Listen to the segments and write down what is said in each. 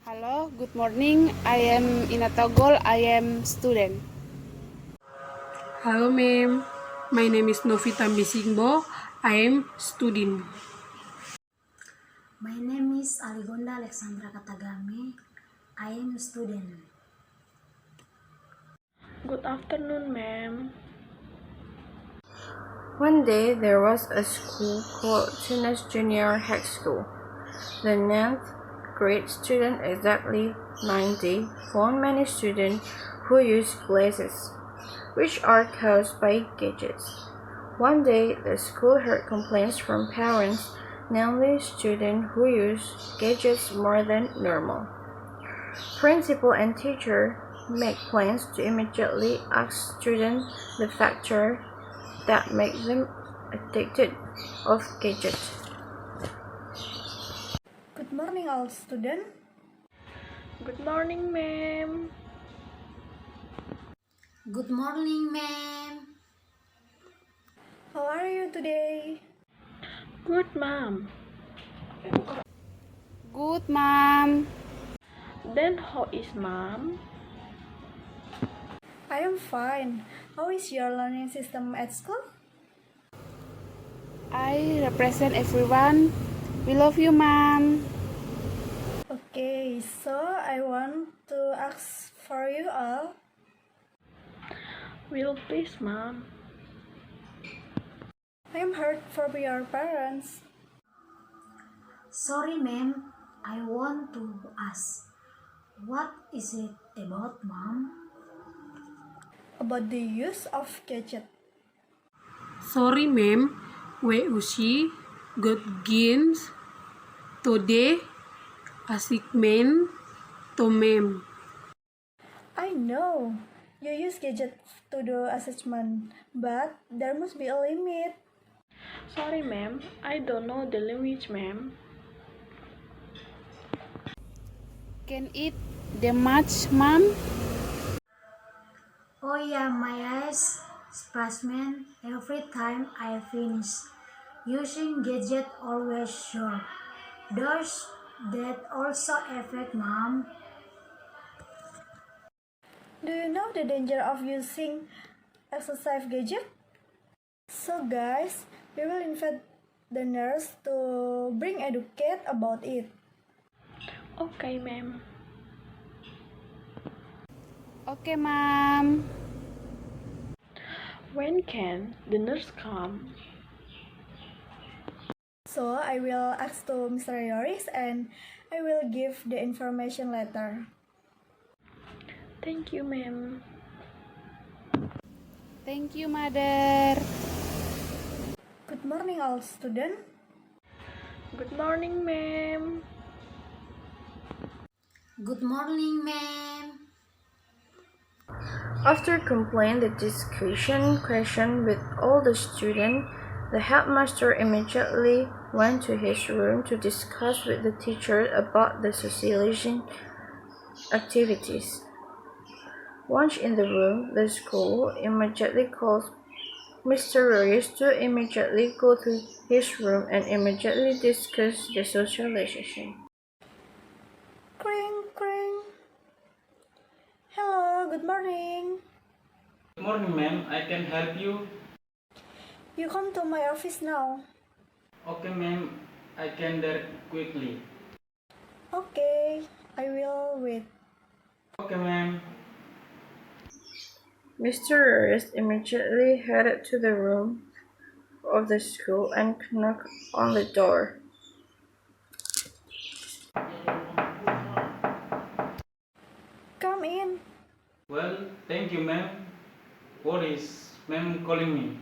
Hello, good morning. I am Ina Togol. I am student. Hello, ma'am. My name is Novita Misingbo. I am student. My name is Aligonda Alexandra Katagame. I am a student. Good afternoon, ma'am. One day there was a school called Tunis Junior High School. The ninth grade student, exactly 90, found many students who use glasses, which are caused by gadgets. One day the school heard complaints from parents, namely students who use gadgets more than normal. Principal and teacher make plans to immediately ask students the factor that make them addicted of gadgets. Good morning, all students. Good morning, ma'am. Good morning, ma'am. How are you today? Good, ma'am. Good, ma'am. Then how is ma'am? I am fine. How is your learning system at school? I represent everyone. We love you, ma'am. Okay, so I want to ask for you all. Will please, ma'am. I am hurt for your parents Sorry, ma'am. I want to ask. What is it about, ma'am? about the use of gadget. Sorry, ma'am. We usi good games today. Asik main to ma'am. I know you use gadget to do assessment, but there must be a limit. Sorry, ma'am. I don't know the language, ma'am. Can eat the much, ma'am? Oh yeah, my eyes spasm every time I finish. Using gadget always sure. Does that also affect, ma'am? Do you know the danger of using excessive gadget? So guys, we will invite the nurse to bring educate about it. Okay, ma'am. Okay, ma'am. When can the nurse come? So I will ask to Mr. Yoris and I will give the information later. Thank you, ma'am. Thank you, mother. Good morning all students. Good morning, ma'am. Good morning, ma'am. After completing the discussion question with all the students, the headmaster immediately went to his room to discuss with the teacher about the socializing activities. Once in the room, the school immediately called Mr. Reyes to immediately go to his room and immediately discuss the socialization. Cring cring. Hello, good morning. Good morning, ma'am. I can help you. You come to my office now. Okay, ma'am. I can there quickly. Okay, I will wait. Okay, ma'am. Mr. Reyes immediately headed to the room of the school and knocked on the door. Come in. Well, thank you, ma'am. What is ma'am calling me?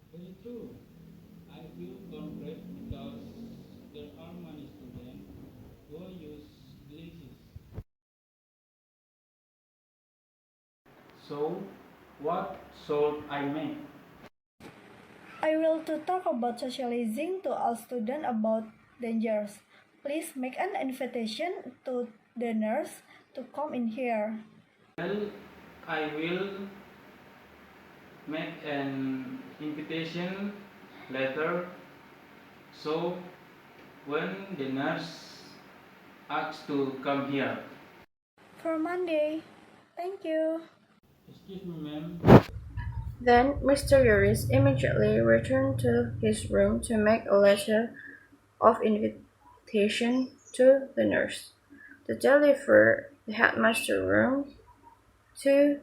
Very true. I feel conflict because there are many students who use glasses. So, what should I make? I will to talk about socializing to all students about dangers. Please make an invitation to the nurse to come in here. Well, I will make an invitation letter So, when the nurse asked to come here, For Monday. Thank you. excuse me, ma'am. Then Mr. Yoris immediately returned to his room to make a letter of invitation to the nurse, to deliver the headmaster's room, to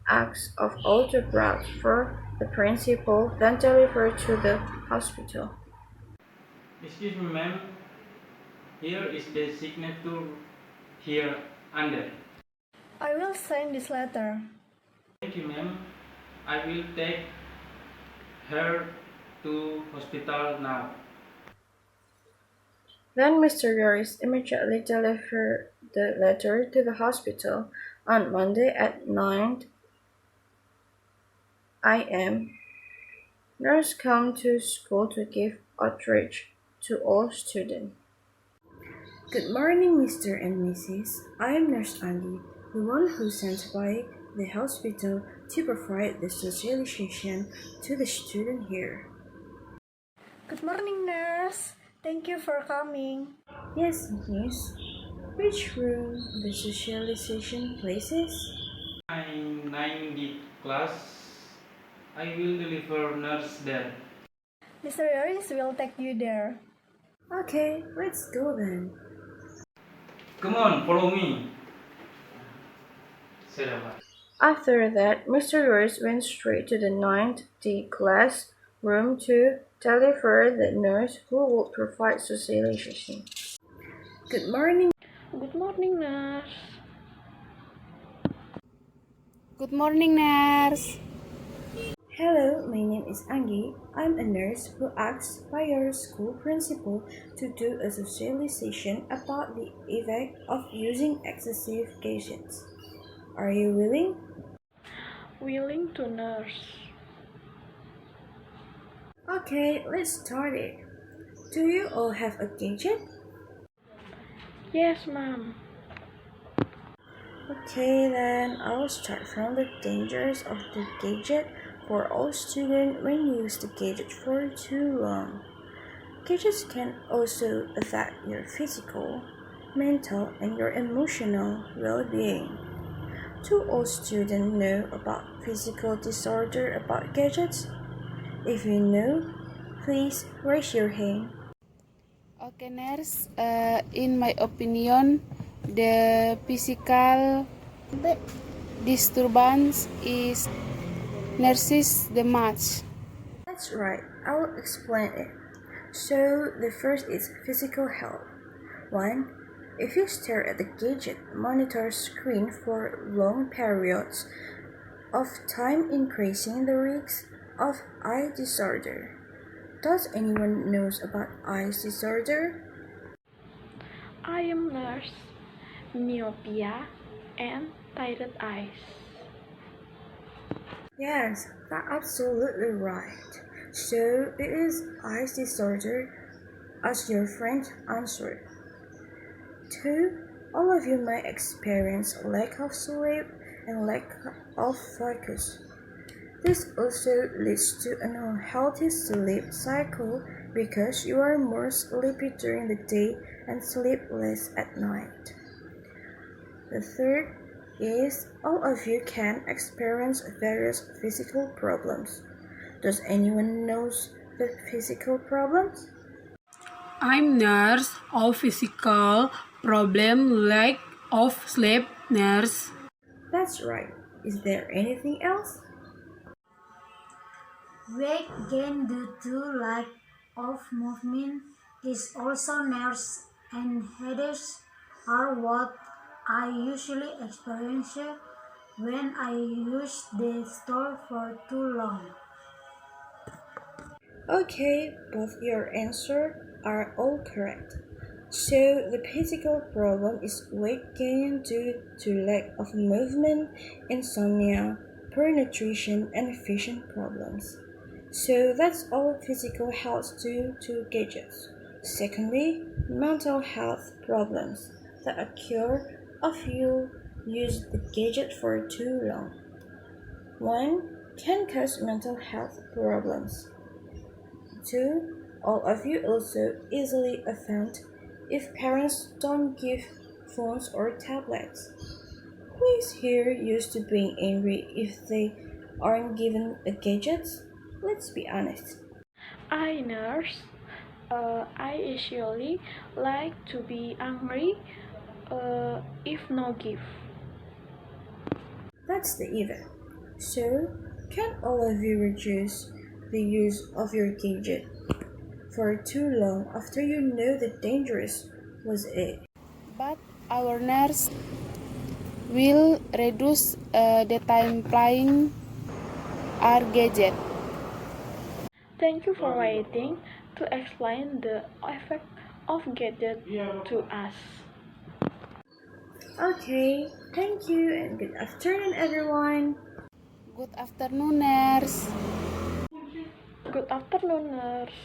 ask of autographs for the principal, then deliver to the hospital. Excuse me, ma'am. Here is the signature here under. I will sign this letter. Thank you, ma'am. I will take her to hospital now. Then Mr. Yoris immediately delivered the letter to the hospital. On Monday at 9 a.m., nurse come to school to give outreach to all students. Good morning, Mr. and Mrs. I am Nurse Andy, the one who sent by the hospital to provide the socialization to the student here. Good morning, nurse. Thank you for coming. Yes, miss. Which room the socialization places? I'm 9D class. I will deliver nurse there. Mr. Yoris will take you there. Okay, let's go then. Come on, follow me. After that, Mr. Yoris went straight to the 9th D class room to deliver the nurse who would provide socialization. Good morning. Good morning, nurse. Good morning, nurse. Hello, my name is Angie. I'm a nurse who asked by your school principal to do a socialization about the effect of using excessive gadgets. Are you willing? Willing to nurse. Okay, let's start it. Do you all have a gadget? Yes, ma'am. Okay, then I'll start from the dangers of the gadget for all students when you use the gadget for too long. Gadgets can also affect your physical, mental, and your emotional well-being. Do all students know about physical disorder about gadgets? If you know, please raise your hand. Okay, nurse. In my opinion, the physical disturbance is nurses the much. That's right, I'll explain it. So, the first is physical health. 1. If you stare at the gadget monitor screen for long periods of time, increasing the risk of eye disorder. Does anyone knows about eye disorder? I am nurse. Myopia and tired eyes. Yes, that's absolutely right. So it is eye disorder, as your friend answered. 2. All of you might experience lack of sleep and lack of focus. This also leads to an unhealthy sleep cycle because you are more sleepy during the day and sleep less at night. The third is all of you can experience various physical problems. Does anyone knows the physical problems? I'm nurse of physical problem lack of sleep nurse. That's right. Is there anything else? Weight gain due to lack of movement is also nerves and headaches are what I usually experience when I use the store for too long. Okay, both your answers are all correct. So the physical problem is weight gain due to lack of movement, insomnia, poor nutrition, and vision problems. So that's all physical health due to gadgets. Secondly, mental health problems that occur if you use the gadget for too long. 1. Can cause mental health problems. 2. All of you also easily offend if parents don't give phones or tablets. Who is here used to being angry if they aren't given a gadget? Let's be honest. I nurse. I usually like to be angry if no gift. That's the even. So, can all of you reduce the use of your gadget for too long after you know the dangerous was it? But our nurse will reduce the time playing our gadget. Thank you for waiting to explain the effect of gadget to us. Okay, thank you and good afternoon everyone. Good afternoon, nurse. Good afternoon, nurse.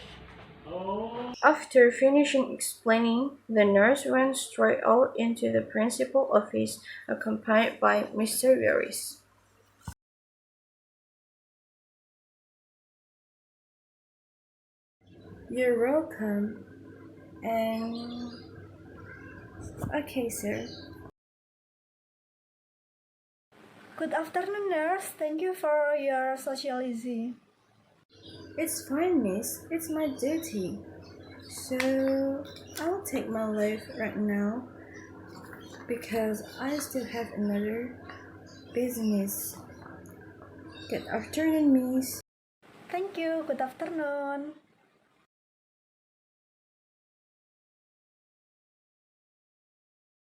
After finishing explaining, the nurse went straight out into the principal's office accompanied by Mr. Veris. You're welcome. And okay, sir. Good afternoon, nurse. Thank you for your socializing. It's fine, miss. It's my duty. So I'll take my leave right now because I still have another business. Good afternoon, miss. Thank you. Good afternoon.